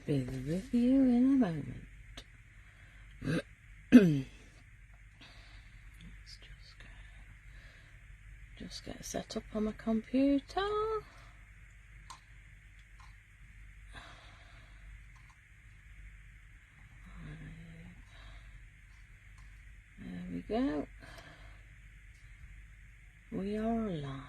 be with you in a moment. Let's just get set up on my computer. There we go. We are alive.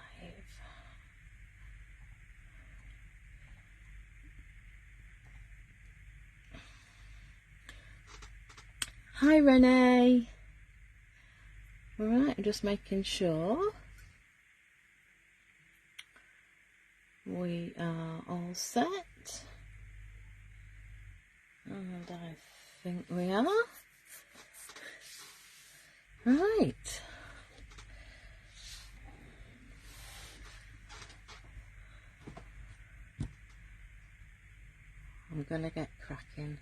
Hi Renee. Right, I'm just making sure we are all set. And I think we are. Right. I'm gonna get cracking.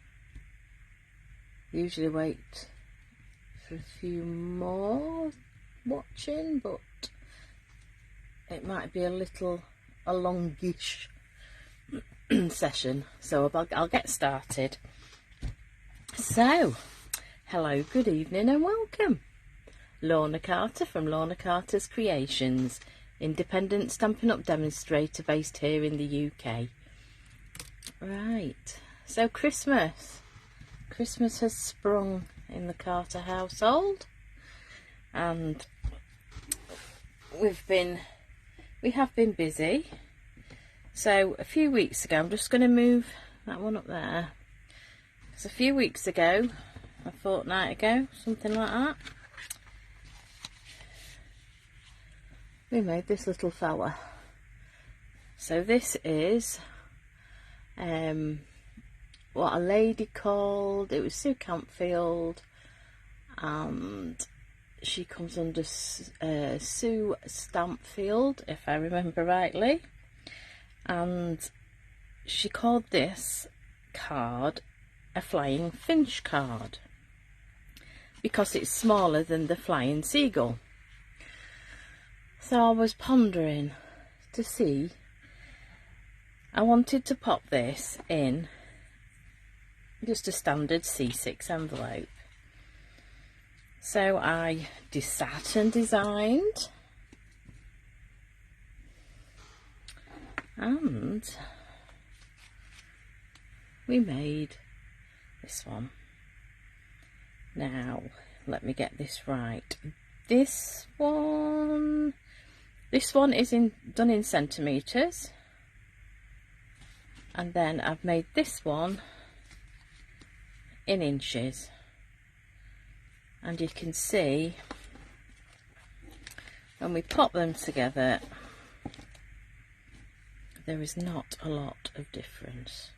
Usually wait for a few more watching, but it might be a longish session, so I'll get started. So, hello, good evening and welcome. Lorna Carter from Lorna Carter's Creations, independent Stampin' Up demonstrator based here in the UK. Right, so Christmas has sprung in the Carter household, and we have been busy. So a few weeks ago, I'm just going to move that one up there. So a few weeks ago, a fortnight ago, something like that, we made this little fella. So this is what a lady called, it was Sue Campfield, and she comes under Sue Stampfield, if I remember rightly, and she called this card a flying finch card because it's smaller than the flying seagull. So I was pondering to see, I wanted to pop this in just a standard C6 envelope. So I sat and designed, and we made this one. Now let me get this right. This one is done in centimeters, and then I've made this one in inches, and you can see when we pop them together there is not a lot of difference.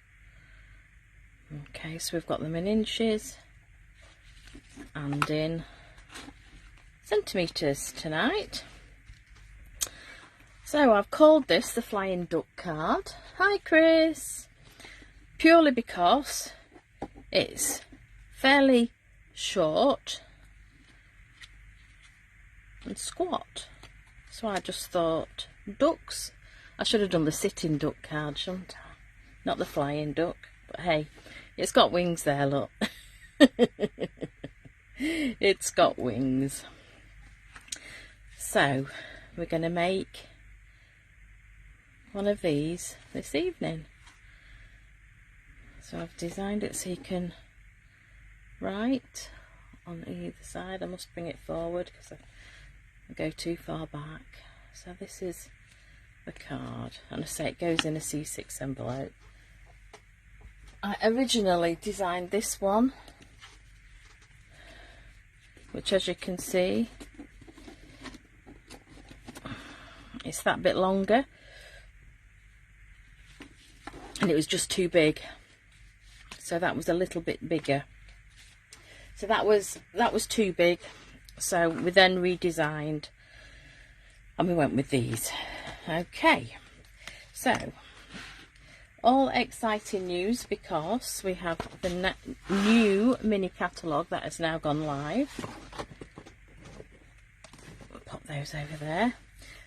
Okay, so we've got them in inches and in centimeters tonight. So I've called this the Flying Duck card. Hi Chris! Purely because it's fairly short and squat. So I just thought, ducks. I should have done the sitting duck card, shouldn't I? Not the flying duck. But hey, it's got wings there, look. It's got wings. So we're going to make one of these this evening. So I've designed it so you can write on either side. I must bring it forward because I go too far back. So this is the card, and I say it goes in a C6 envelope. I originally designed this one, which, as you can see, it's that bit longer, and it was just too big. So that was a little bit bigger. So that was too big. So we then redesigned, and we went with these. Okay, so all exciting news because we have the new mini catalogue that has now gone live. We'll pop those over there.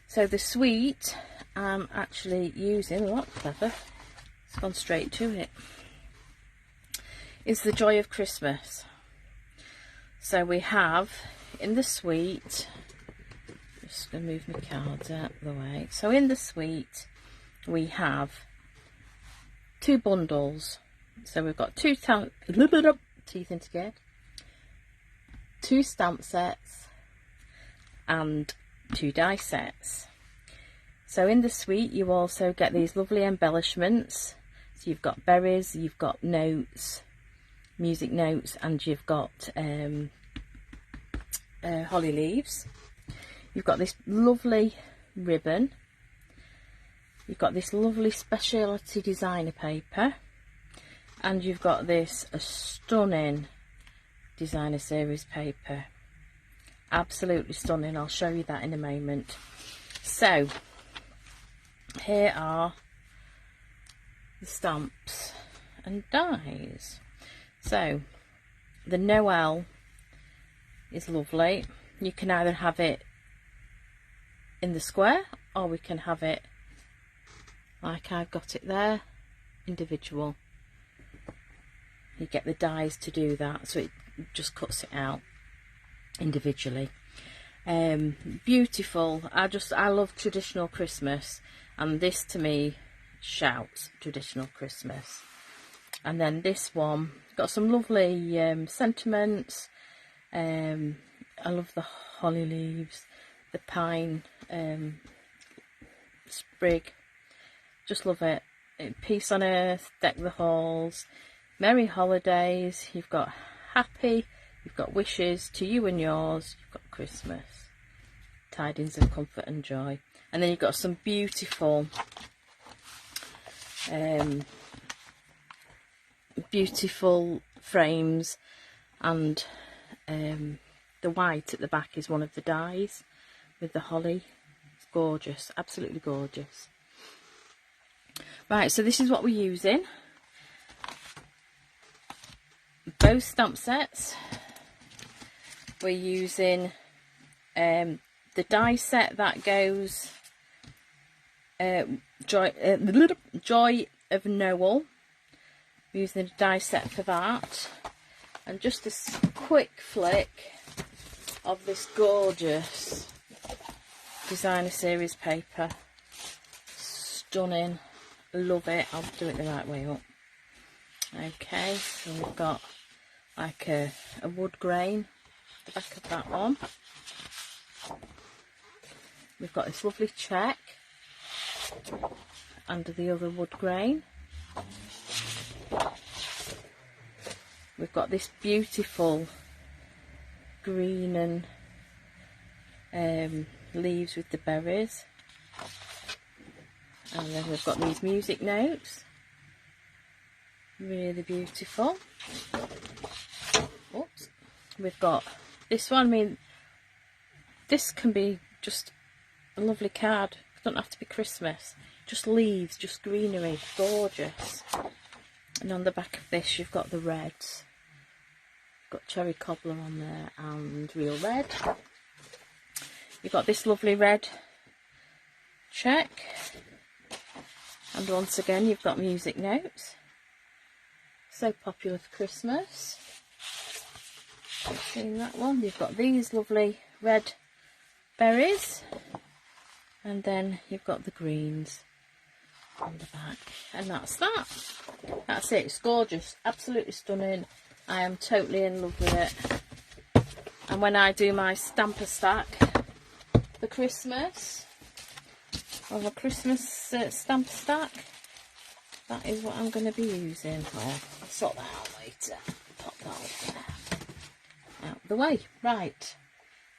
So the suite I'm actually using, oh, that's clever, it's gone straight to it. is the joy of Christmas. So we have in the suite, just going to move my cards out of the way. So in the suite we have 2 bundles. So we've got 2 teeth into scared, 2 stamp sets and 2 die sets. So in the suite you also get these lovely embellishments. So you've got berries, you've got notes, music notes, and you've got holly leaves. You've got this lovely ribbon. You've got this lovely speciality designer paper, and you've got this stunning designer series paper. Absolutely stunning. I'll show you that in a moment. So here are the stamps and dies. So the Noel is lovely. You can either have it in the square, or we can have it like I've got it there, individual. You get the dies to do that, so it just cuts it out individually. Beautiful. I love traditional Christmas, and this to me shouts traditional Christmas. And then this one got some lovely sentiments. I love the holly leaves, the pine sprig, just love it. Peace on earth, deck the halls, merry holidays. You've got happy, you've got wishes to you and yours, you've got Christmas, tidings of comfort and joy. And then you've got some beautiful beautiful frames, and the white at the back is one of the dies with the holly. It's gorgeous, absolutely gorgeous. Right, so this is what we're using. Both stamp sets, we're using the die set that goes Joy of Noel. We're using the die set for that, and just a quick flick of this gorgeous designer series paper. Stunning, love it. I'll do it the right way up. Okay, so we've got like a wood grain at the back of that one. We've got this lovely check under the other wood grain. We've got this beautiful green and leaves with the berries, and then we've got these music notes, really beautiful. Oops. We've got this one. I mean, this can be just a lovely card. It doesn't have to be Christmas, just leaves, just greenery, gorgeous. And on the back of this you've got the reds. Got cherry cobbler on there and real red. You've got this lovely red check, and once again you've got music notes. So popular for Christmas. Seen that one. You've got these lovely red berries, and then you've got the greens on the back, and that's that. That's it. It's gorgeous, absolutely stunning. I am totally in love with it. And when I do my stamper stack for Christmas, or a Christmas stamper stack, that is what I'm going to be using. Oh, I'll sort that out later. Pop that up there. Out of the way. Right,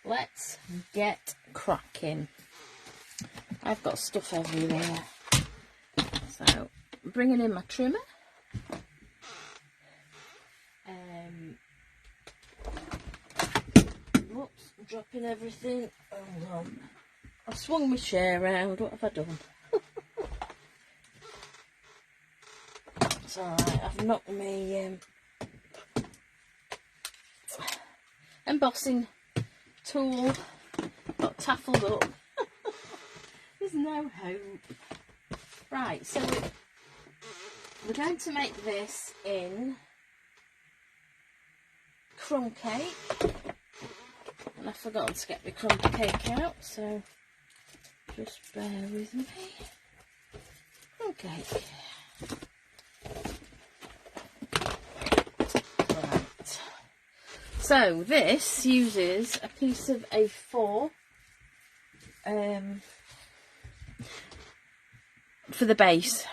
let's get cracking. I've got stuff everywhere. So, bringing in my trimmer. Whoops, dropping everything. Hold on. I swung my chair around. What have I done? It's alright, I've knocked my embossing tool, got taffled up. There's no hope. Right, so we're going to make this in crumb cake, and I've forgotten to get my crumb cake out, so just bear with me. Crumb cake. Right. So this uses a piece of A4 for the base.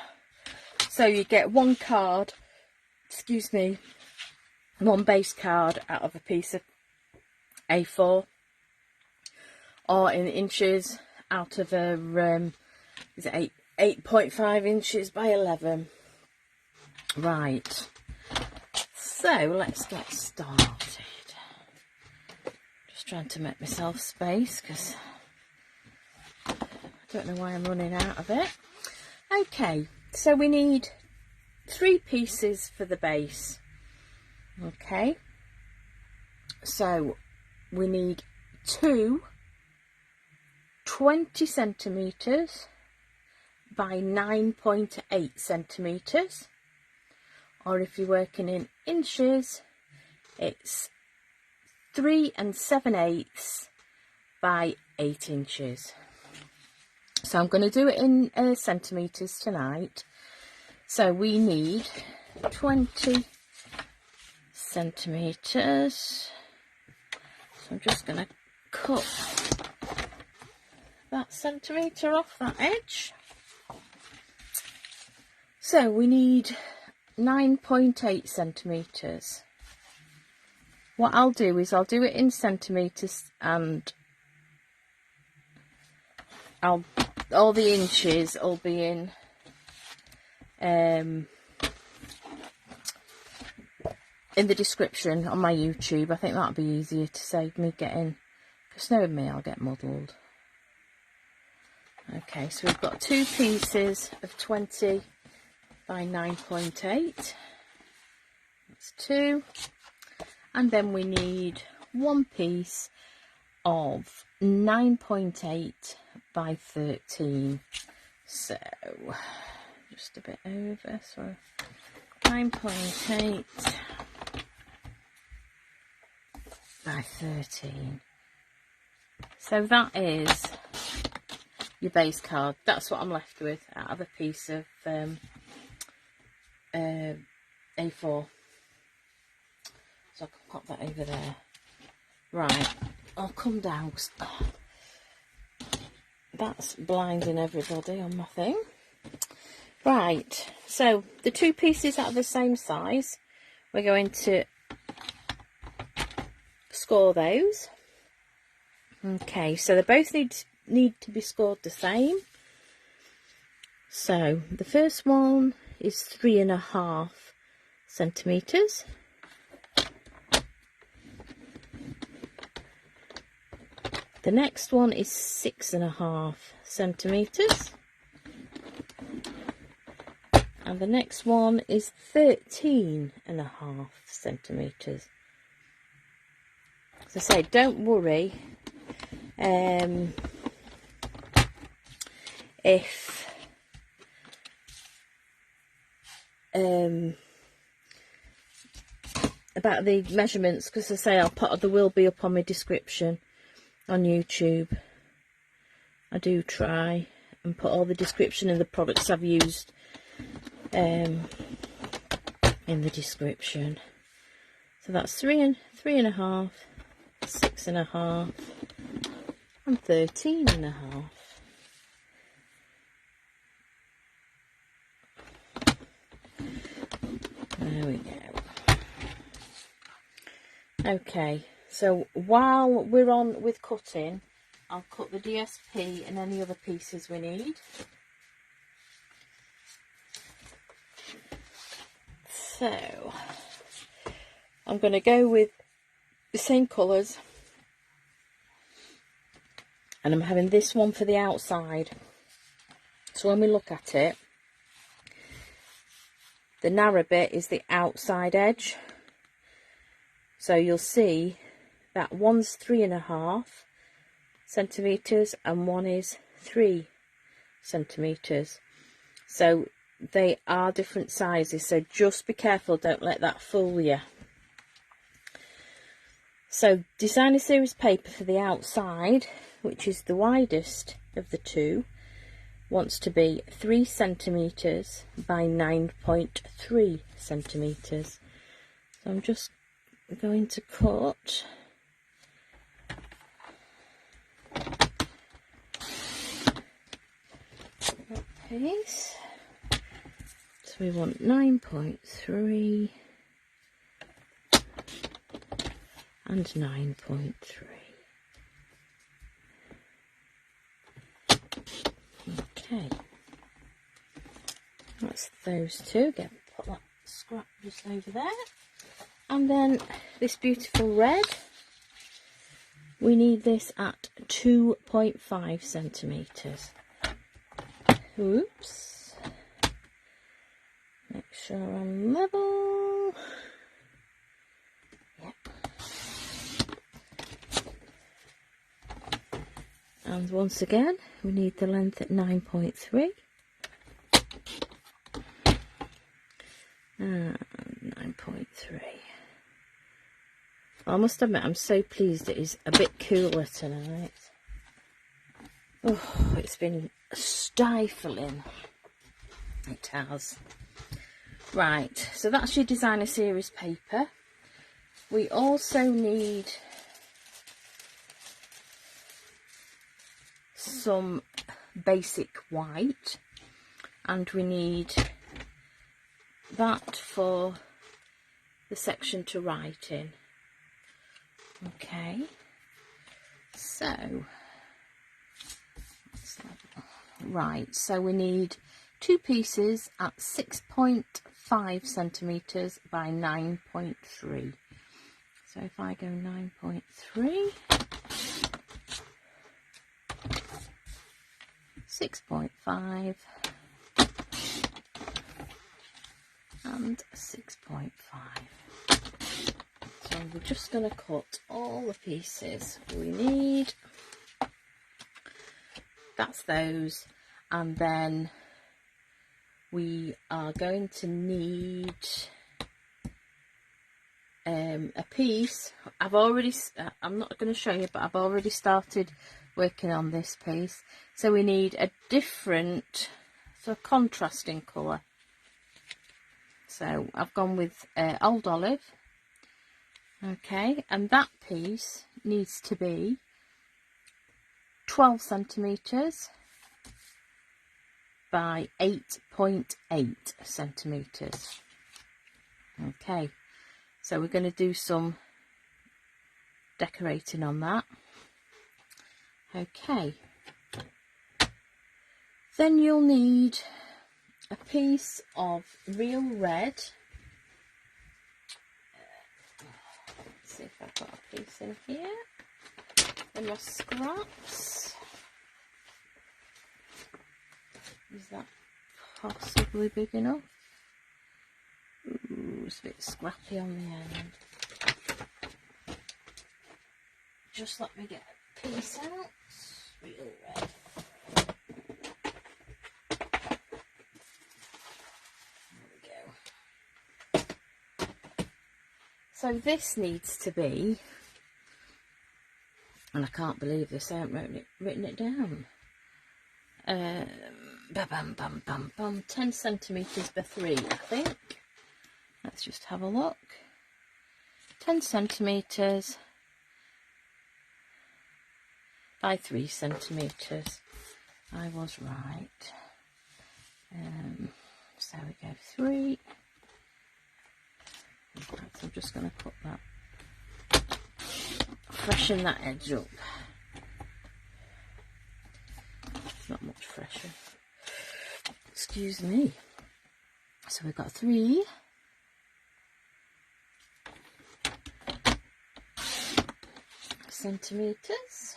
So you get one card, excuse me, one base card out of a piece of A4, or in inches out of a is it 8.5 inches by 11. Right, so let's get started. Just trying to make myself space because I don't know why I'm running out of it. Okay, so we need 3 pieces for the base. Okay, so we need 2 20 centimetres by 9.8 centimetres, or if you're working in inches, it's 3 7/8 by 8 inches. So I'm going to do it in centimetres tonight. So we need 20 centimetres. So I'm just going to cut that centimetre off that edge. So we need 9.8 centimetres. What I'll do is I'll do it in centimetres, and all the inches will be in the description on my YouTube. I think that'll be easier to save me getting, because knowing me, I'll get muddled. Okay, so we've got 2 pieces of 20 by 9.8. That's 2. And then we need 1 piece of 9.8 by 13. So just a bit over, so 9.8 by 13. So that is your base card. That's what I'm left with out of a piece of A4. So I can pop that over there. Right, I'll come down. That's blinding everybody on my thing. Right, so the 2 pieces out of the same size, we're going to score those. Okay, so they both need to be scored the same. So the first one is 3.5 centimetres. The next one is 6.5 centimetres. And the next one is 13.5 centimetres. As I say, don't worry if about the measurements, because I say there will be up on my description on YouTube. I do try and put all the description of the products I've used in the description. So that's 3.5, 6.5 and 13.5. There we go. Okay, so while we're on with cutting, I'll cut the DSP and any other pieces we need. So I'm going to go with the same colours, and I'm having this one for the outside. So when we look at it, the narrow bit is the outside edge. So you'll see that one's 3.5 centimetres and one is 3 centimetres. So they are different sizes, so just be careful, don't let that fool you. So designer series paper for the outside, which is the widest of the two, wants to be 3 centimetres by 9.3 centimetres. So I'm just going to cut that piece. So we want 9.3 and 9.3. Okay, that's those two. Put that scrap just over there. And then this beautiful red, we need this at 2.5 centimetres. Oops. Make sure I'm level. Yep. And once again, we need the length at 9.3. And 9.3. I must admit, I'm so pleased it is a bit cooler tonight. Oh, it's been stifling. It has. Right, so that's your designer series paper. We also need some basic white, and we need that for the section to write in. Okay, so right, so we need 2 pieces at 6.5 centimetres by 9.3. So if I go 9.3, 6.5 and 6.5. So we're just going to cut all the pieces we need. That's those. And then we are going to need a piece. I'm not going to show you, but I've already started working on this piece. So we need a different, so contrasting colour. So I've gone with Old Olive. Okay, and that piece needs to be 12 centimetres by 8.8 centimetres. Okay, so we're going to do some decorating on that. Okay, then you'll need a piece of real red. Let's see if I've got a piece in here. And my scraps. Is that possibly big enough? Ooh, it's a bit scrappy on the end. Just let me get a piece out. Real red. There we go. So this needs to be, and I can't believe this, I haven't written it down. 10 centimetres by 3, I think. Let's just have a look. 10 centimetres by 3 centimetres. I was right. So we go 3. I'm just going to put that, freshen that edge up. Not much fresher. Excuse me. So we've got 3. Centimetres.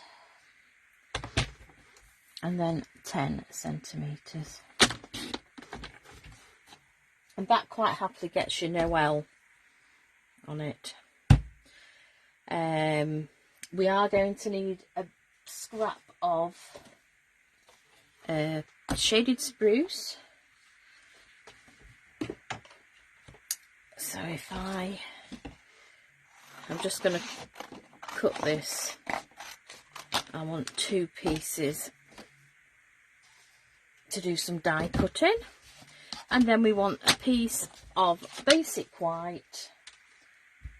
And then 10 centimetres. And that quite happily gets you Noel on it. We are going to need a scrap of shaded spruce. So if I'm just going to cut this, I want 2 pieces to do some die cutting, and then we want a piece of basic white.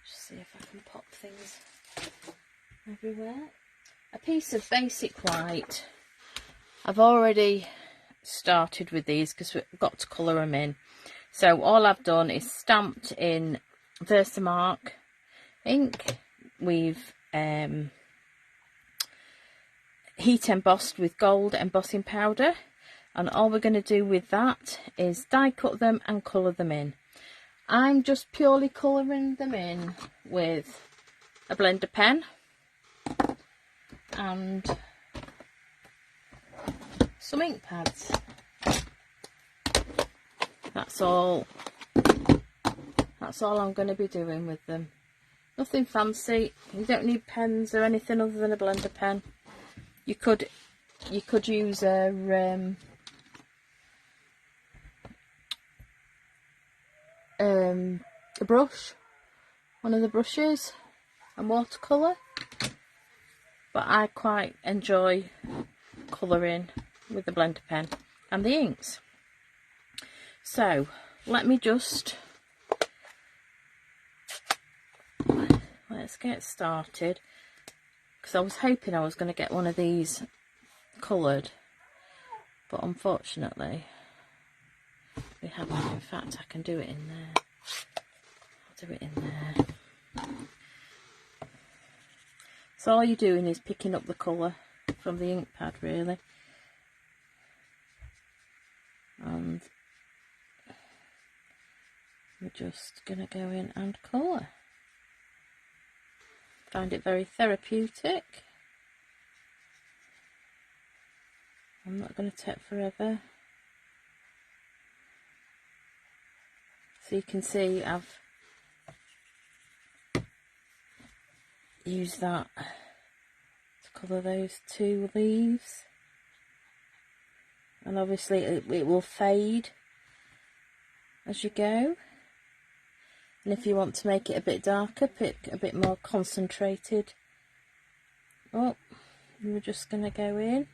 Just see if I can pop things everywhere. A piece of basic white. I've already started with these because we've got to colour them in. So all I've done is stamped in Versamark ink. We've heat embossed with gold embossing powder, and all we're going to do with that is die cut them and colour them in. I'm just purely colouring them in with a blender pen and some ink pads. That's all I'm going to be doing with them. Nothing fancy. You don't need pens or anything other than a blender pen. You could use a brush, one of the brushes, and watercolour, but I quite enjoy colouring with the blender pen and the inks. So let me just, let's get started, because I was hoping I was going to get one of these coloured, but unfortunately we haven't. In fact, I can do it in there. I'll do it in there. So all you're doing is picking up the colour from the ink pad, really, and we're just going to go in and colour. Find it very therapeutic. I'm not going to take forever. So you can see I've used that to colour those 2 leaves, and obviously it will fade as you go, and if you want to make it a bit darker, pick a bit more concentrated. Oh, we're just going to go in.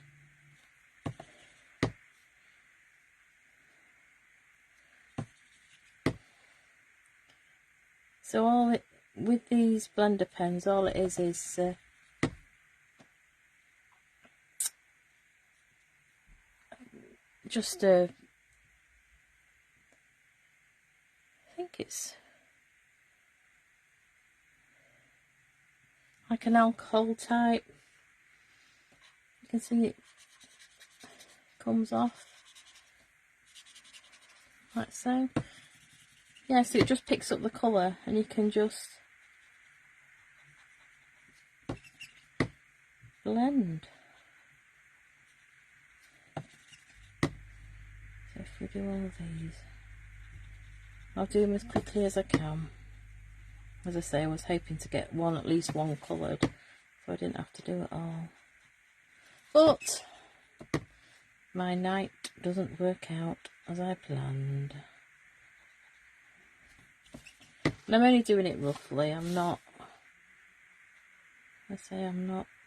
So with these blender pens, all it is just I think it's like an alcohol type. You can see it comes off like so. Yeah, so it just picks up the colour, and you can just blend. So if we do all these, I'll do them as quickly as I can. As I say, I was hoping to get at least one coloured, so I didn't have to do it all. But my night doesn't work out as I planned. And I'm only doing it roughly. I'm not,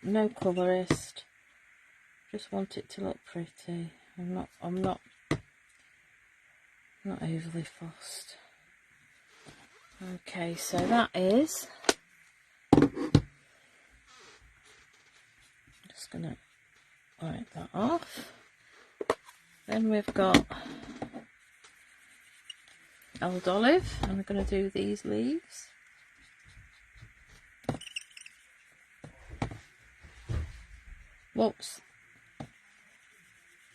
no colourist. Just want it to look pretty. I'm not overly fussed. Okay, so that is, just gonna wipe that off. Then we've got Old Olive, and I'm going to do these leaves. Whoops,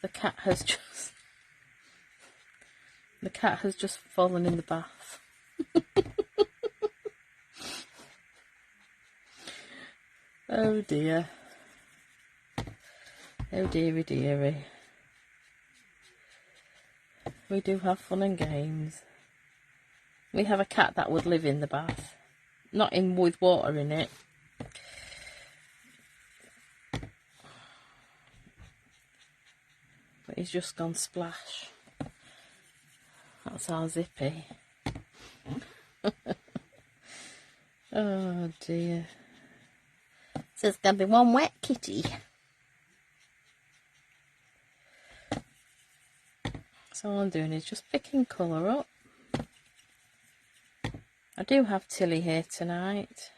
the cat has just fallen in the bath. Oh dear. Oh dearie dearie. We do have fun and games. We have a cat that would live in the bath. Not in with water in it. But he's just gone splash. That's our Zippy. Oh dear. So it's going to be one wet kitty. So all I'm doing is just picking colour up. I do have Tilly here tonight.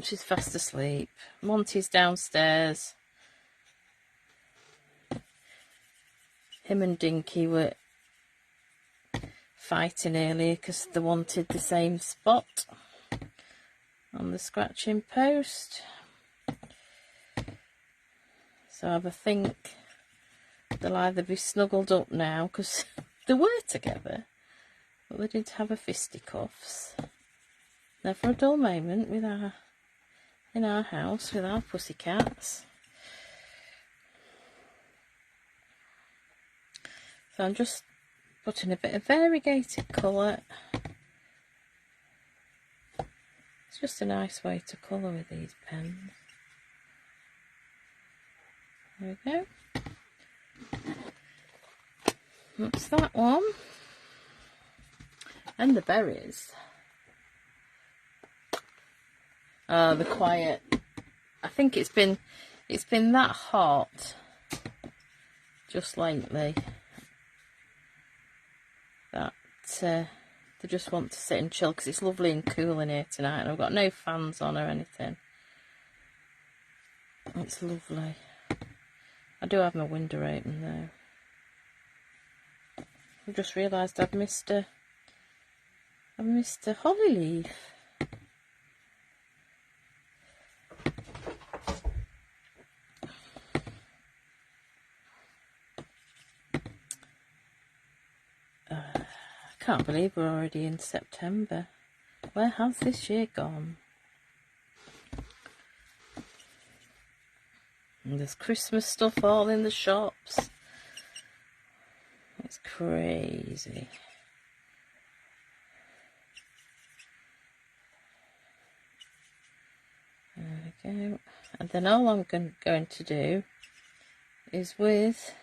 She's fast asleep. Monty's downstairs. Him and Dinky were fighting earlier because they wanted the same spot on the scratching post. So I have a think they'll either be snuggled up now because they were together, but they didn't have a fisticuffs. Never a dull moment with in our house with our pussycats. So I'm just putting a bit of variegated colour. It's just a nice way to colour with these pens. There we go. That's that one. And the berries. The quiet. I think it's been that hot just lately that they just want to sit and chill because it's lovely and cool in here tonight, and I've got no fans on or anything. It's lovely. I do have my window open though. I've just realised I've missed a holly leaf. I can't believe we're already in September. Where has this year gone? And there's Christmas stuff all in the shops. It's crazy. There we go. And then all I'm going to do is with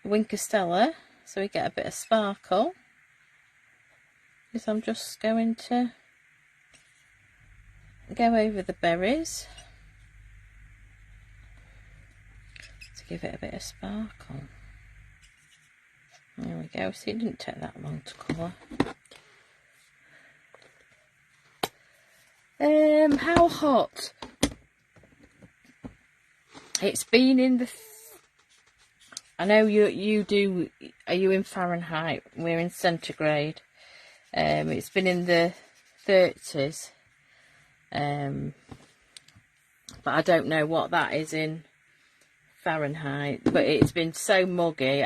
Wink Stella, so we get a bit of sparkle, is I'm just going to go over the berries to give it a bit of sparkle. There we go. See, it didn't take that long to colour. How hot? It's been in the... I know you do... Are you in Fahrenheit? We're in centigrade. It's been in the 30s. But I don't know what that is in Fahrenheit. But it's been so muggy.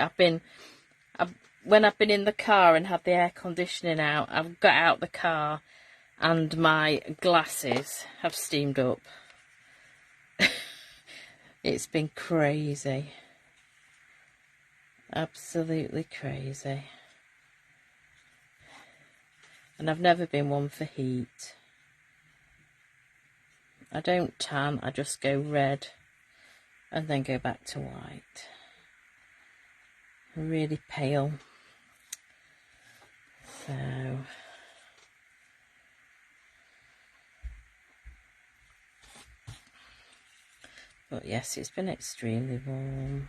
When I've been in the car and had the air conditioning out, I've got out the car and my glasses have steamed up. It's been crazy. Absolutely crazy. And I've never been one for heat. I don't tan, I just go red and then go back to white. Really pale. So... But yes, it's been extremely warm.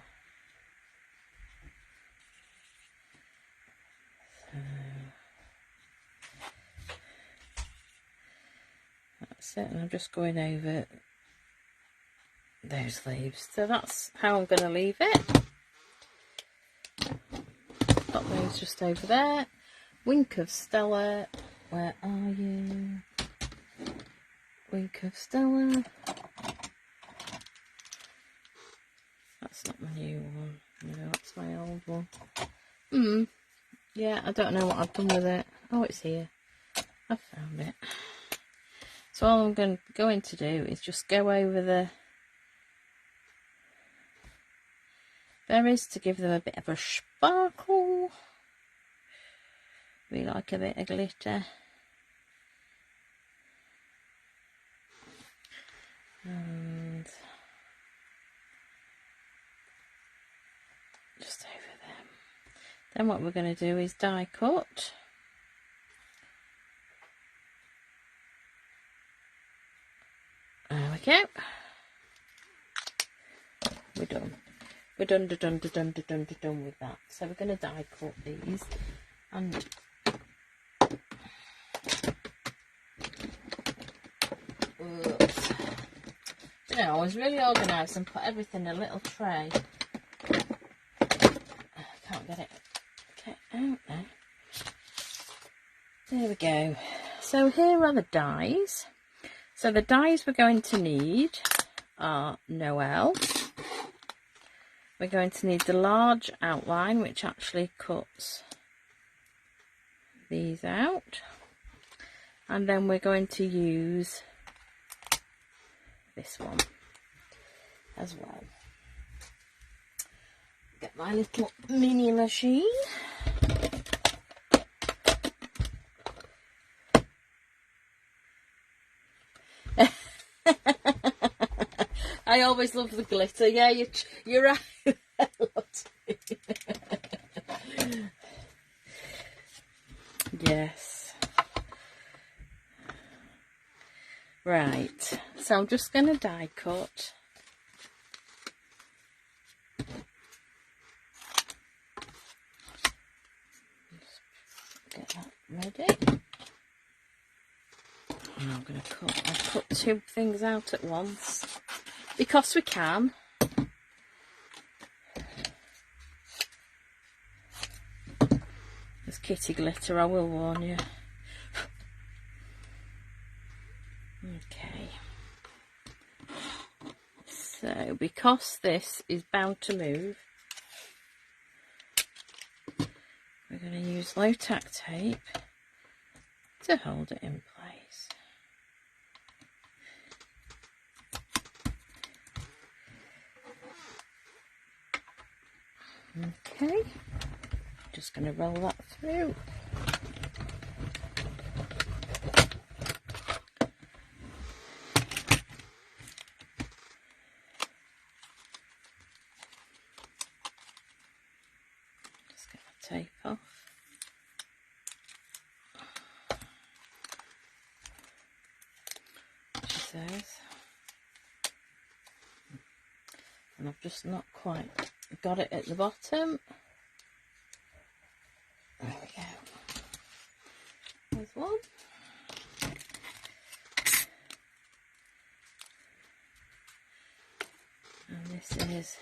So that's it, and I'm just going over those leaves. So that's how I'm going to leave it. Got those just over there. Wink of Stella, where are you? Wink of Stella. That's not my new one. No, that's my old one. Yeah, I don't know what I've done with it. Oh, it's here. I found it. So all I'm going to do is just go over the berries to give them a bit of a sparkle. We like a bit of glitter. And just over them. Then what we're going to do is die cut. go. We're done. We're done with that. So we're going to die cut these, and you know, I was really organised and put everything in a little tray. I can't get it out now. There we go. So here are the dies. So the dies we're going to need are Noel. We're going to need the large outline, which actually cuts these out. And then we're going to use this one as well. Get my little mini machine. I always love the glitter. Yeah, you're right. Yes. Right. So I'm just going to die cut. Get that ready. And I'm going to cut two things out at once because we can. There's kitty glitter, I will warn you. Okay. So because this is bound to move, we're going to use low tack tape to hold it in place. Okay, just going to roll that through. Just get the tape off. She says, and I've just not quite got it at the bottom. There we go. There's one. And this is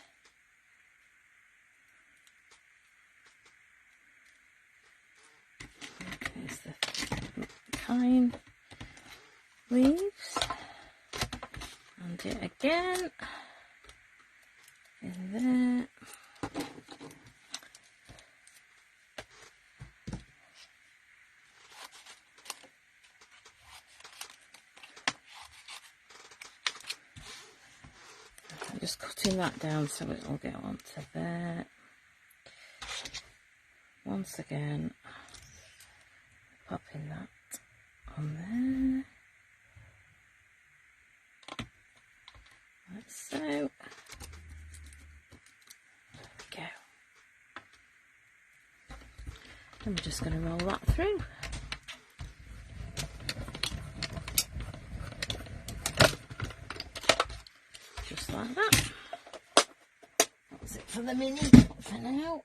the pine leaves. And it again in there. I'm just cutting that down so it will get onto there. Once again, popping that on there. Like so. There we go. And we're just going to roll that through. Just like that. That's it for the mini for now.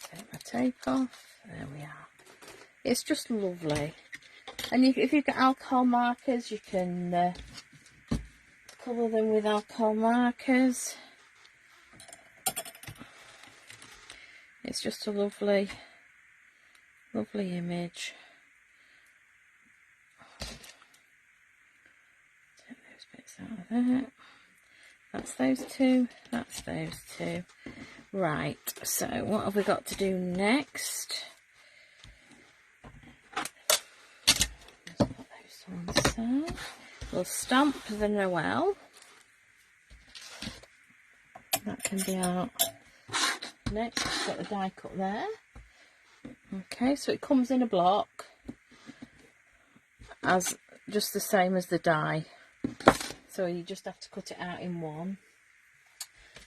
Take my tape off. There we are. It's just lovely. And if you've got alcohol markers, you can colour them with alcohol markers. It's just a lovely, lovely image. Take those bits out of there. That's those two. That's those two. Right, so what have we got to do next? Just put those to one side. We'll stamp the Noel. That can be our next. Got the die cut there. Okay, so it comes in a block, as just the same as the die. So you just have to cut it out in one.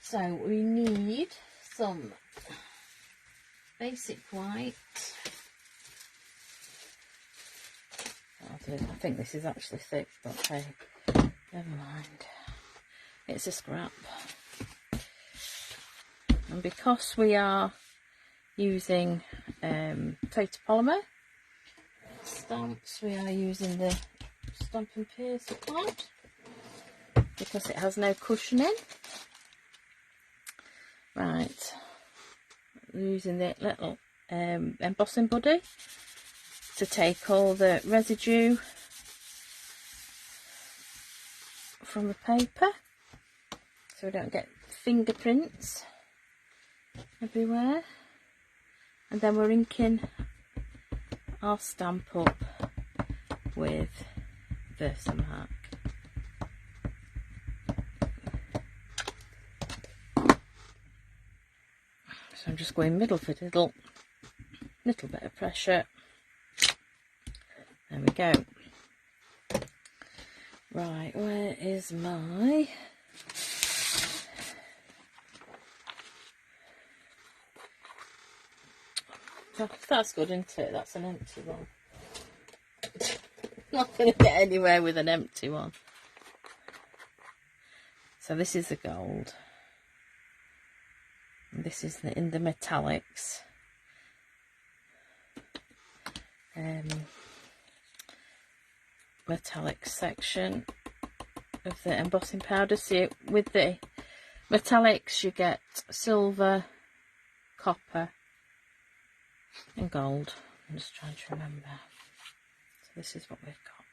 So we need some basic white. I think this is actually thick, but hey, never mind. It's a scrap. And because we are using photopolymer stamps, we are using the Stampin' Piercer pad because it has no cushioning. Right, using the little embossing buddy to take all the residue from the paper so we don't get fingerprints everywhere. And then we're inking our stamp up with Versamark. So I'm just going middle for diddle, little bit of pressure. There we go. Right, where is my... That's good, isn't it? That's an empty one. Not going to get anywhere with an empty one. So this is the gold. And this is in the metallics. Metallic section of the embossing powder. See, with the metallics you get silver, copper and gold. I'm just trying to remember. So this is what we've got.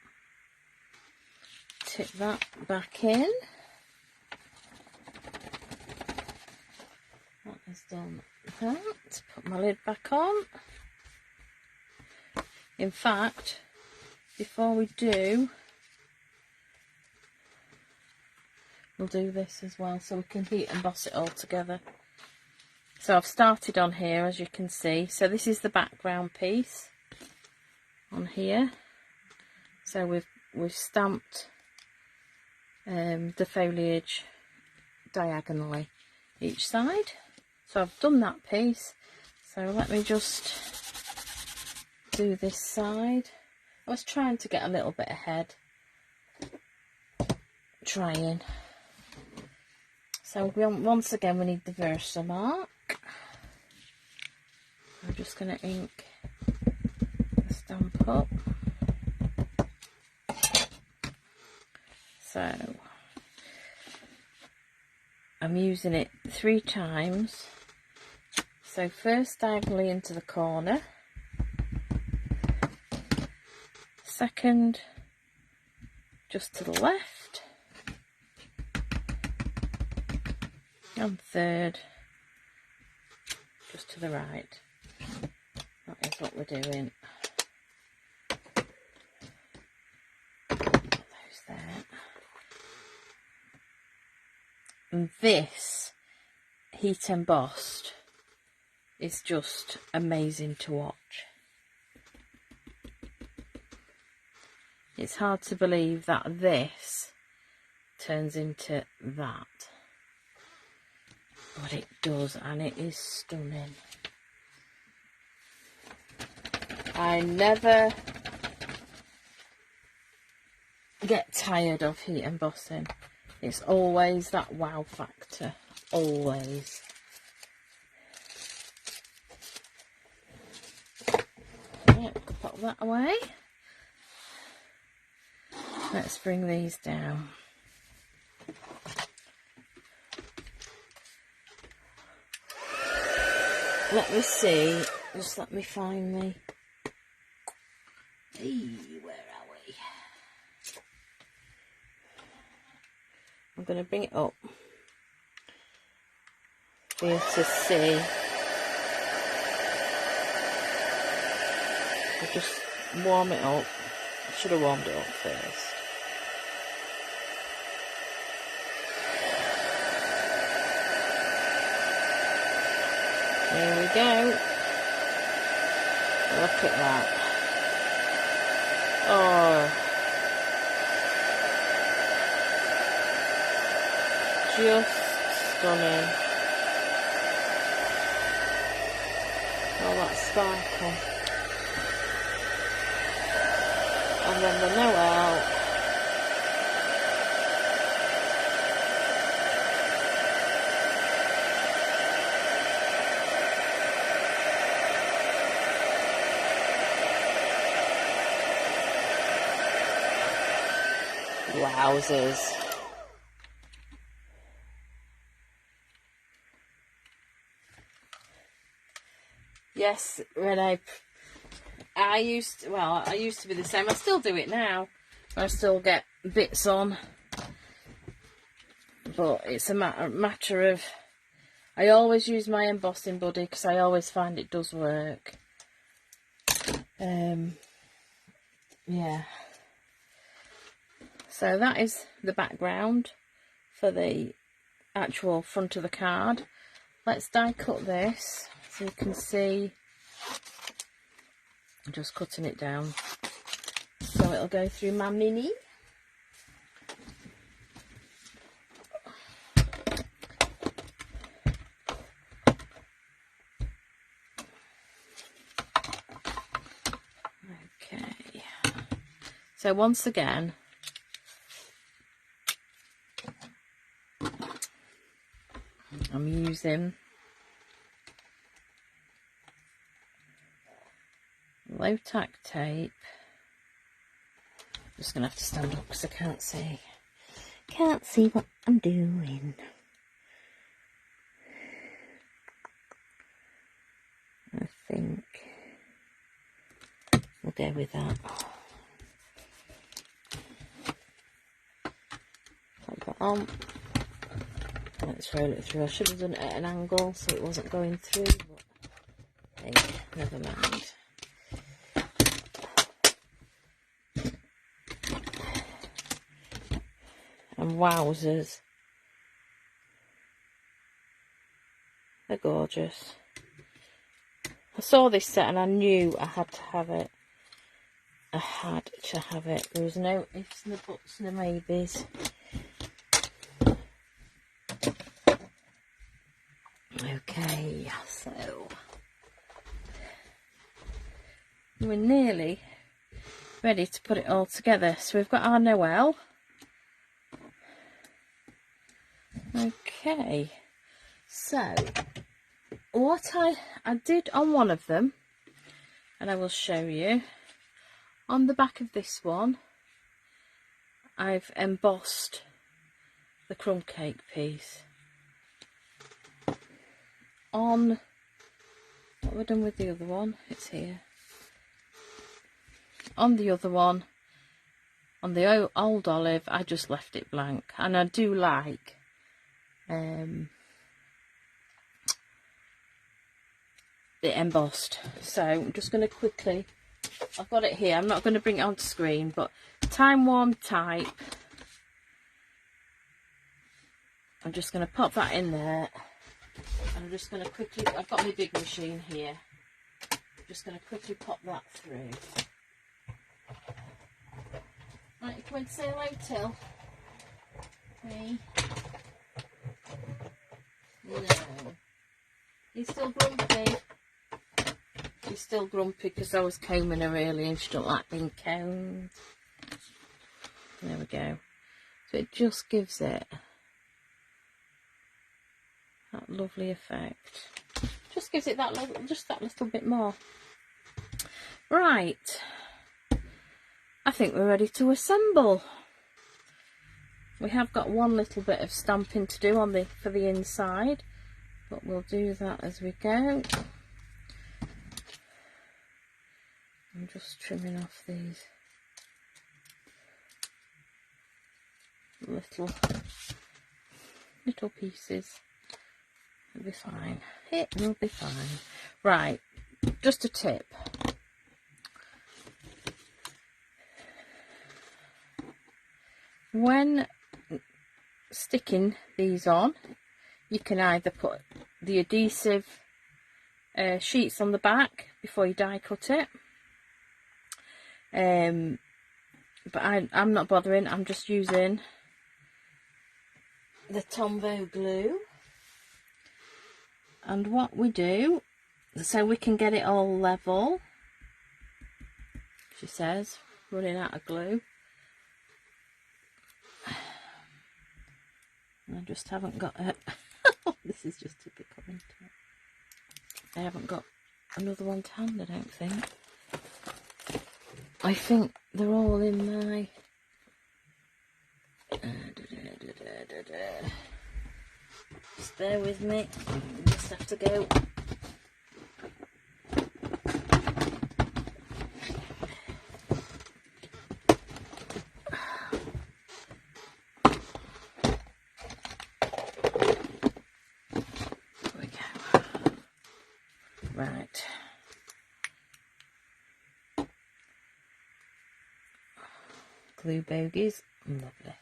Tip that back in. That is done that. Put my lid back on. In fact, before we do, we'll do this as well so we can heat emboss it all together. So I've started on here, as you can see. So this is the background piece on here. So we've stamped the foliage diagonally each side. So I've done that piece. So let me just do this side. I was trying to get a little bit ahead. Trying. So once again we need the Versamark. I'm just going to ink the stamp up. So I'm using it 3 times. So first diagonally into the corner, second just to the left, and third just to the right. That is what we're doing. Put those there. And this heat embossed is just amazing to watch. It's hard to believe that this turns into that, but it does, and it is stunning. I never get tired of heat embossing. It's always that wow factor, always. Right, put that away. Let's bring these down. Let me see, just let me find the... Hey, where are we? I'm going to bring it up for you to see. I'll just warm it up. I should have warmed it up first. There we go. Look at that. Oh. Just stunning. Oh, that sparkle. And then the Noel. Wowzers. Yes, when I used to be the same. I still do it now. I still get bits on, but it's a matter of, I always use my embossing buddy because I always find it does work. Yeah. So that is the background for the actual front of the card. Let's die cut this so you can see. I'm just cutting it down so it'll go through my mini. Okay, so once again, I'm using low tack tape. Just gonna have to stand up because I can't see what I'm doing. I think we'll go with that. Put that on. Let's roll it through. I should have done it at an angle so it wasn't going through, but hey, never mind. And wowzers, they're gorgeous. I saw this set and I knew I had to have it. I had to have it. There was no ifs, no buts, no maybes. Okay, so we're nearly ready to put it all together. So we've got our Noel. Okay, so what I did on one of them, and I will show you, on the back of this one, I've embossed the crumb cake piece. On, what have I done with the other one? It's here. On the other one, on the old olive, I just left it blank, and I do like it embossed. So I'm just going to quickly, I've got it here, I'm not going to bring it onto screen, but time worn type, I'm just going to pop that in there, and I'm just going to quickly, I've got my big machine here, I'm just going to quickly pop that through. Right, you come in to say hello, Till. Me. No. He's still grumpy. She's still grumpy because I was combing her earlier and she don't like being combed. There we go. So it just gives it that lovely effect. Just gives it that just that little bit more. Right. I think we're ready to assemble. We have got one little bit of stamping to do on for the inside, but we'll do that as we go. I'm just trimming off these little pieces. It'll be fine. It will be fine. Right, just a tip. When sticking these on, you can either put the adhesive sheets on the back before you die cut it, but I'm not bothering. I'm just using the Tombow glue, and what we do, so we can get it all level, she says, running out of glue. I just haven't got it. This is just typical, isn't it? I haven't got another one to hand, I don't think. I think they're all in my... Just bear with me. I just have to go. There we go. Right. Glue bogies. Lovely.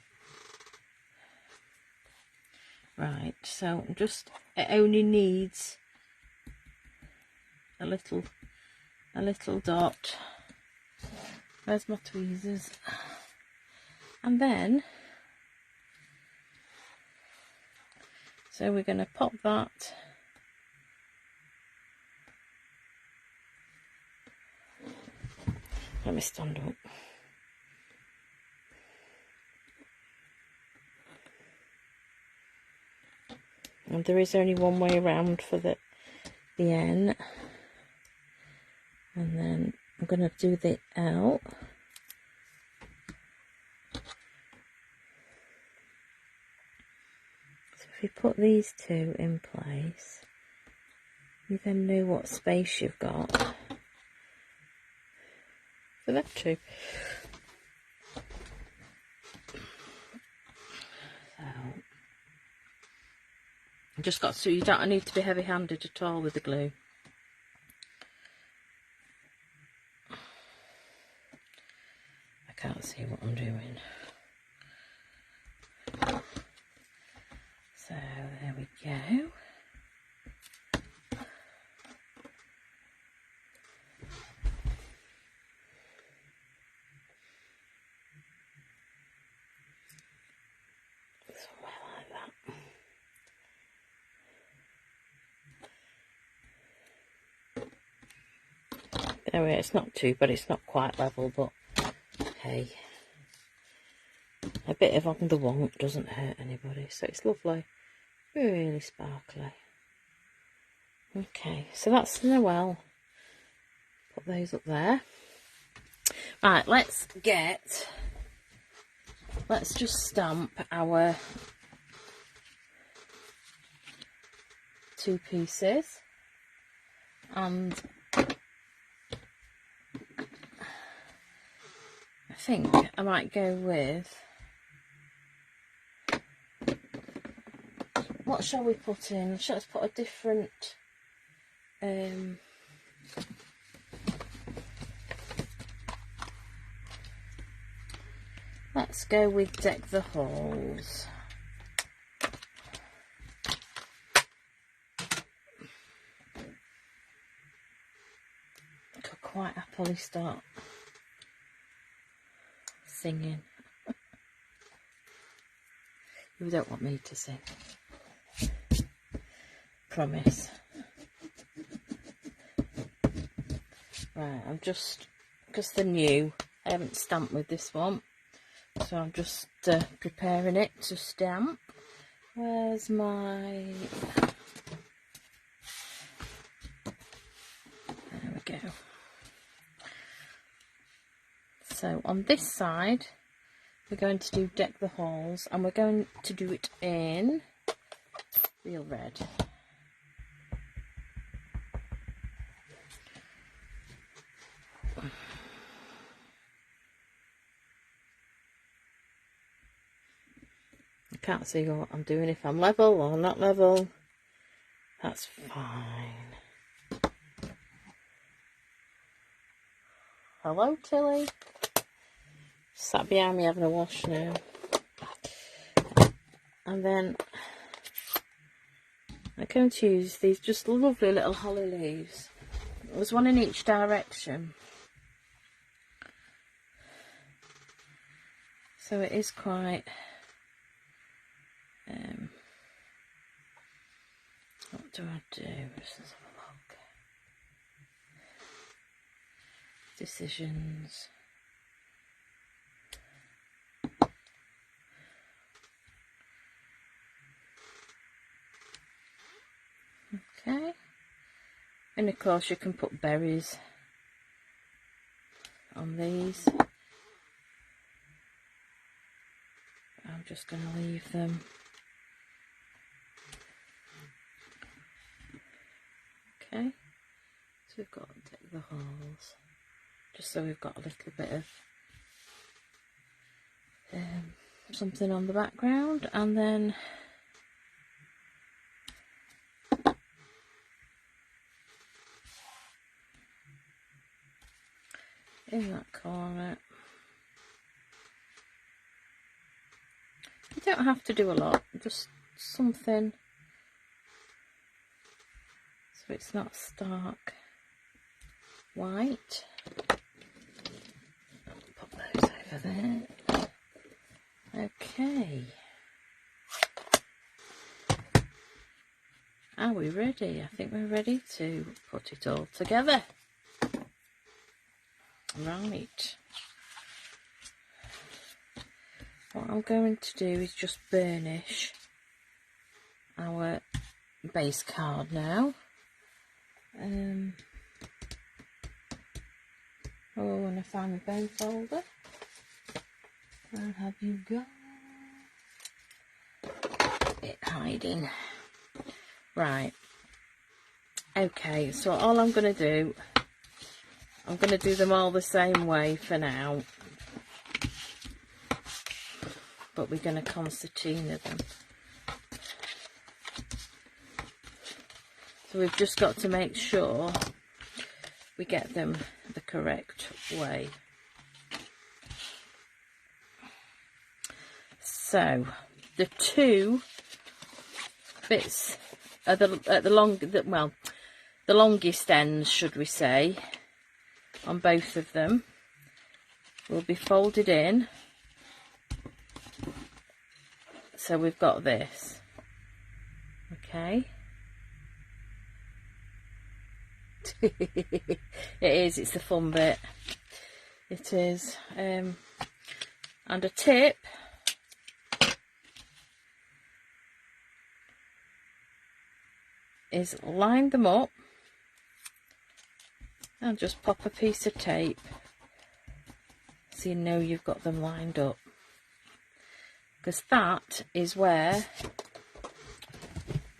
Right, so it only needs a little dot. Where's my tweezers? And then, so we're going to pop that let me stand up. And there is only one way around for the N. And then I'm going to do the L. So if you put these two in place, you then know what space you've got for them two. Just got to, you don't need to be heavy-handed at all with the glue. I can't see what I'm doing. So there we go. Somewhere like that. Anyway, it's not too, but it's not quite level, but hey, a bit of on the wonk doesn't hurt anybody, so it's lovely, really sparkly. Okay, so that's Noel. Put those up there. Right, let's just stamp our two pieces, and I think I might go with, what shall we put in? Let's put a different, let's go with Deck the Halls. Could quite happily start singing. You don't want me to sing. Promise. Right, I'm just, because they're new, I haven't stamped with this one, so I'm just preparing it to stamp. Where's my... There we go. So on this side, we're going to do Deck the Halls, and we're going to do it in real red. I can't see what I'm doing, if I'm level or not level. That's fine. Hello, Tilly. Sat behind me having a wash now. And then I'm going to use these just lovely little holly leaves. There's one in each direction. So it is quite... what do I do? Let's have a look. Decisions. And of course you can put berries on these. I'm just going to leave them. Okay, so we've got to take the holes, just so we've got a little bit of something on the background, and then in that corner. You don't have to do a lot, just something so it's not stark white. Pop those over there. Okay. Are we ready? I think we're ready to put it all together. Right. What I'm going to do is just burnish our base card now. Oh, when I find my bone folder, where have you gone? It hiding. Right. Okay, so all I'm going to do, I'm going to do them all the same way for now, but we're going to concertina them. So we've just got to make sure we get them the correct way. So the two bits at the longest ends, should we say, on both of them will be folded in. So we've got this. Okay. It is, it's the fun bit. It is. And a tip is line them up and just pop a piece of tape so you know you've got them lined up, because that is where,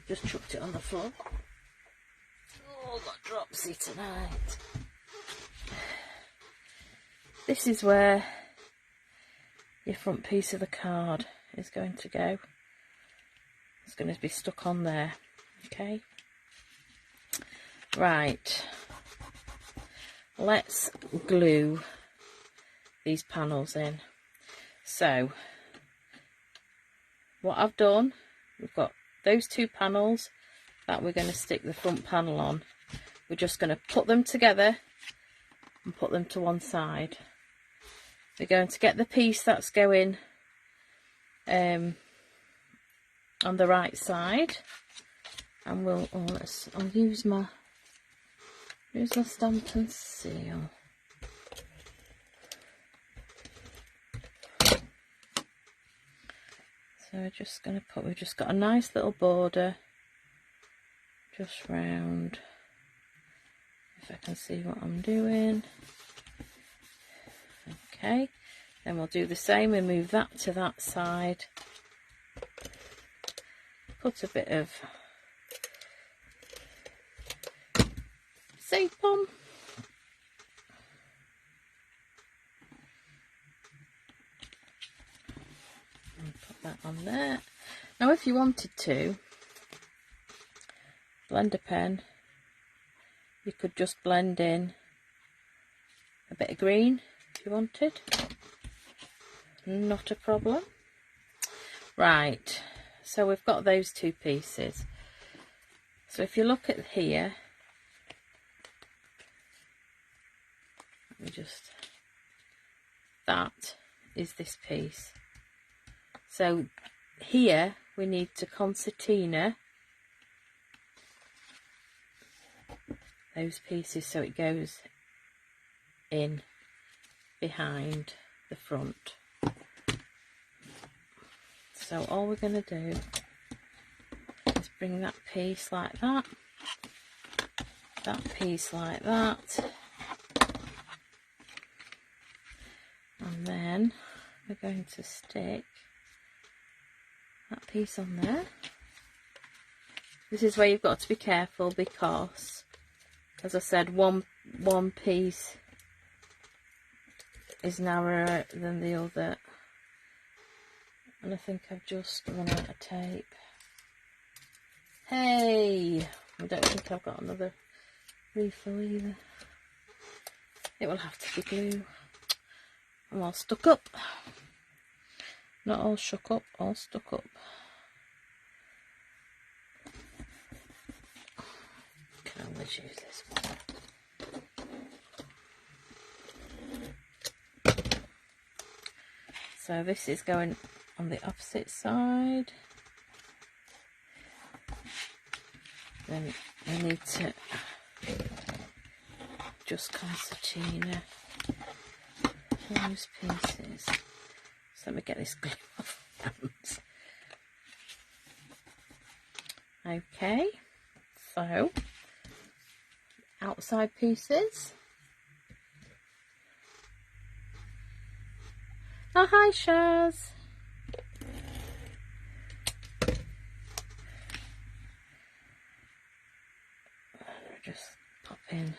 just chucked it on the floor. Oh, got dropsy tonight. This is where your front piece of the card is going to go. It's going to be stuck on there. Okay. Right. Let's glue these panels in. So, what I've done, we've got those two panels that we're going to stick the front panel on. We're just going to put them together and put them to one side. We're going to get the piece that's going on the right side, and we'll I'll use my stamp and seal. So we're just going to put, we've just got a nice little border just round, if I can see what I'm doing. Okay, then we'll do the same and move that to that side. Put a bit of soap on. And put that on there. Now if you wanted to, blender pen, you could just blend in a bit of green if you wanted. Not a problem. Right, so we've got those two pieces. So if you look at here, let me just, that is this piece. So here we need to concertina those pieces so it goes in behind the front. So all we're going to do is bring that piece like that that piece like that, and then we're going to stick that piece on there. This is where you've got to be careful because, as I said, one piece is narrower than the other, and I think I've just run out of tape. Hey, I don't think I've got another refill either. It will have to be glue. I'm all stuck up. Not all shook up, all stuck up. Can always use this one. So this is going on the opposite side. Then we need to just concertina those pieces. So let me get this glue off my hands. Okay, so outside pieces. Oh, hi Shaz. Just pop in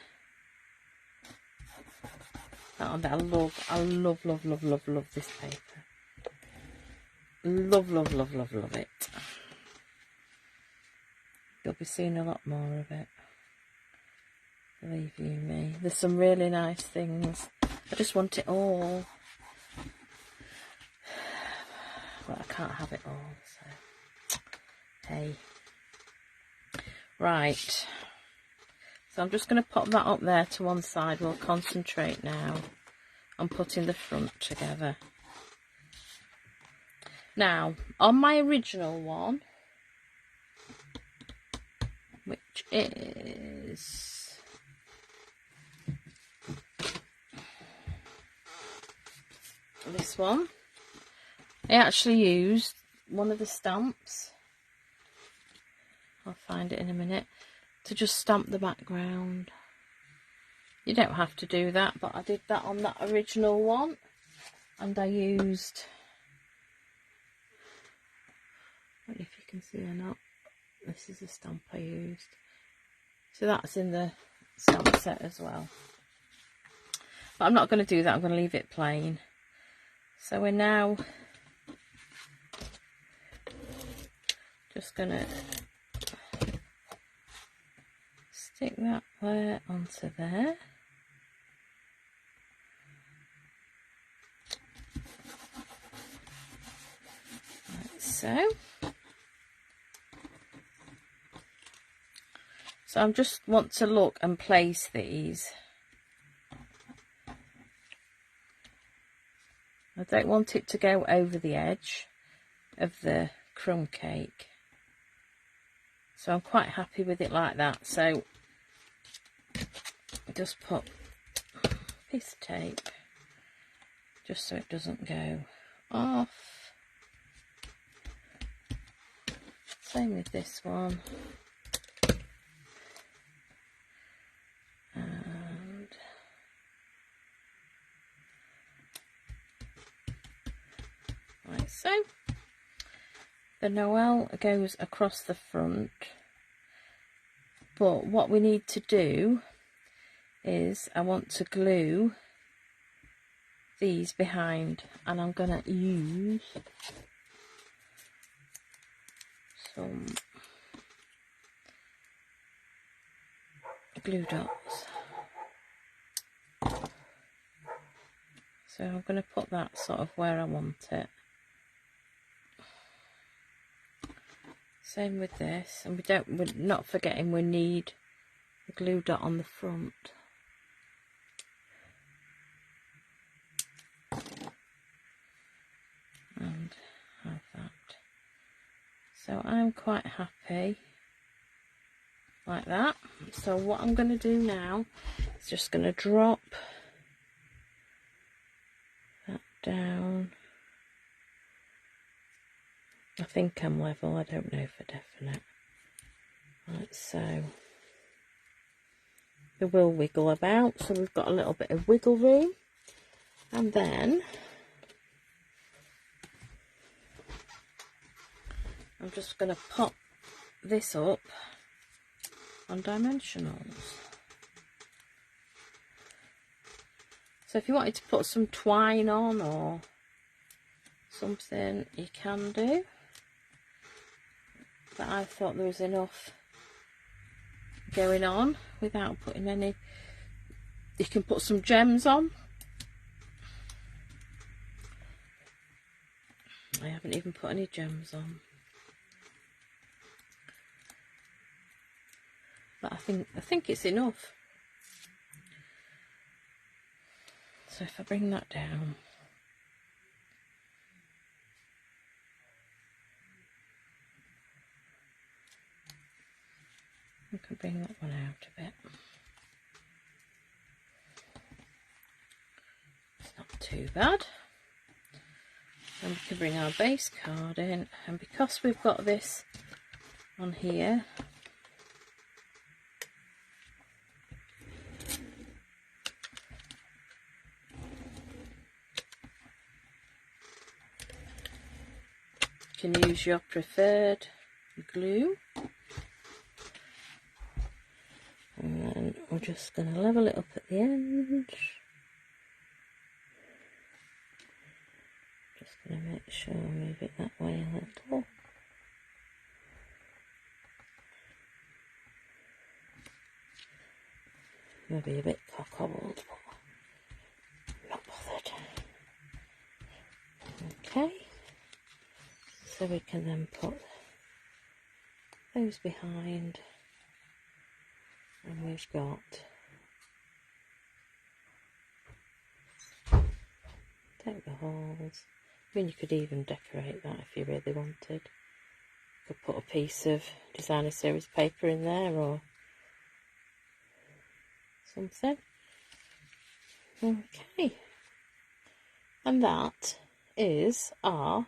that on there. I love this paper. Love it. You'll be seeing a lot more of it, believe you me. There's some really nice things. I just want it all, but I can't have it all, so hey. Right, so I'm just going to pop that up there to one side. We'll concentrate now on putting the front together. Now, on my original one, which is this one, I actually used one of the stamps, I'll find it in a minute, to just stamp the background. You don't have to do that, but I did that on that original one, and I used, I don't know if you can see or not, this is the stamp I used. So that's in the stamp set as well. But I'm not going to do that, I'm going to leave it plain. So we're now just going to stick that there onto there. Like so. So I just want to look and place these. I don't want it to go over the edge of the crumb cake. So I'm quite happy with it like that. So just put a piece of tape just so it doesn't go off. Same with this one. And like so. The Noel goes across the front, but what we need to do is I want to glue these behind, and I'm going to use some glue dots. So I'm going to put that sort of where I want it. Same with this, and we're not forgetting we need the glue dot on the front. And have that. So I'm quite happy like that. So what I'm going to do now is just going to drop that down. I think I'm level, I don't know for definite. Like so. They will wiggle about, so we've got a little bit of wiggle room. And then I'm just going to pop this up on dimensionals. So if you wanted to put some twine on or something, you can do. But I thought there was enough going on without putting any. You can put some gems on. I haven't even put any gems on. But I think it's enough. So if I bring that down, I can bring that one out a bit. It's not too bad. And we can bring our base card in, and because we've got this on here, you can use your preferred glue. And then we're just going to level it up at the end. Just going to make sure I move it that way a little. Maybe a bit cock-hobbled, but not bothered. Okay, so we can then put those behind, and we've got take the holes. I mean, you could even decorate that if you really wanted. You could put a piece of designer series paper in there or something. Okay, and that is our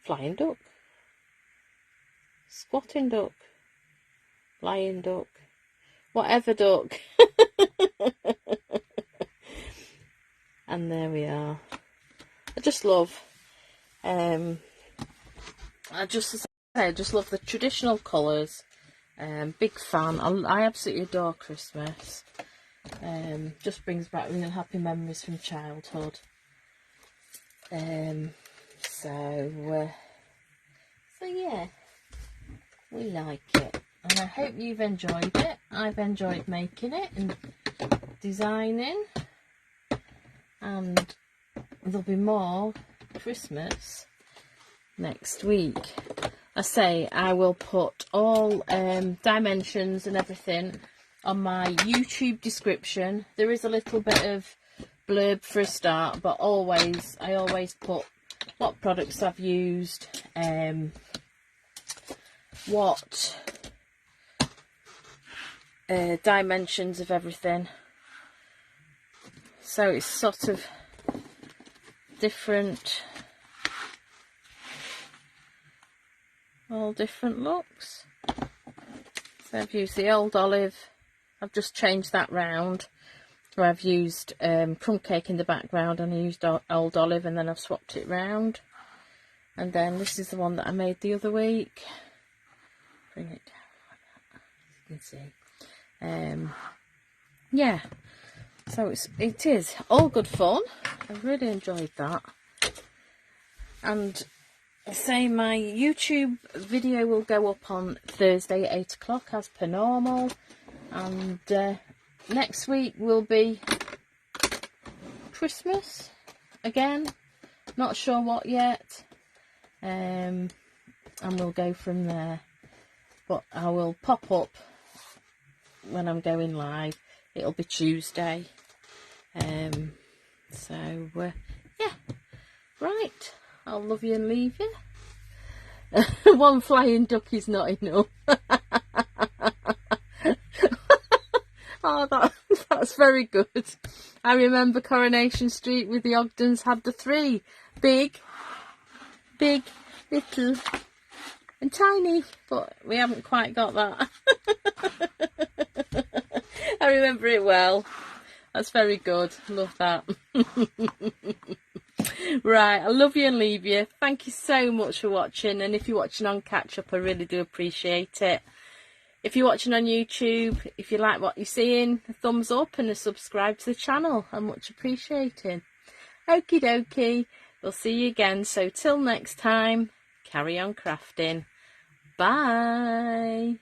flying duck, squatting duck, lying duck, whatever duck. And there we are. I just love I just love the traditional colours. Big fan. I absolutely adore Christmas. Just brings back really happy memories from childhood. So yeah, we like it, and I hope you've enjoyed it. I've enjoyed making it and designing, and there'll be more Christmas next week. I say I will put all dimensions and everything on my YouTube description. There is a little bit of blurb for a start, but I always put what products I've used, what dimensions of everything, so it's sort of different, all different looks. So I've used the old olive, I've just changed that round, where I've used crumb cake in the background, and I used old olive, and then I've swapped it round. And then this is the one that I made the other week. Bring it down like that, as you can see. Yeah, so it is all good fun. I really enjoyed that. And I say my YouTube video will go up on Thursday at 8 o'clock as per normal, and next week will be Christmas again, not sure what yet, and we'll go from there. But I will pop up when I'm going live. It'll be Tuesday. So yeah, right, I'll love you and leave you. One flying duck is not enough. Oh, that's very good. I remember Coronation Street with the Ogdens had the three. Big, little and tiny. But we haven't quite got that. I remember it well. That's very good. Love that. Right, I love you and leave you. Thank you so much for watching, and if you're watching on catch up, I really do appreciate it. If you're watching on YouTube, if you like what you're seeing, a thumbs up and a subscribe to the channel. I'm much appreciated. Okie dokie, we'll see you again. So till next time, carry on crafting. Bye.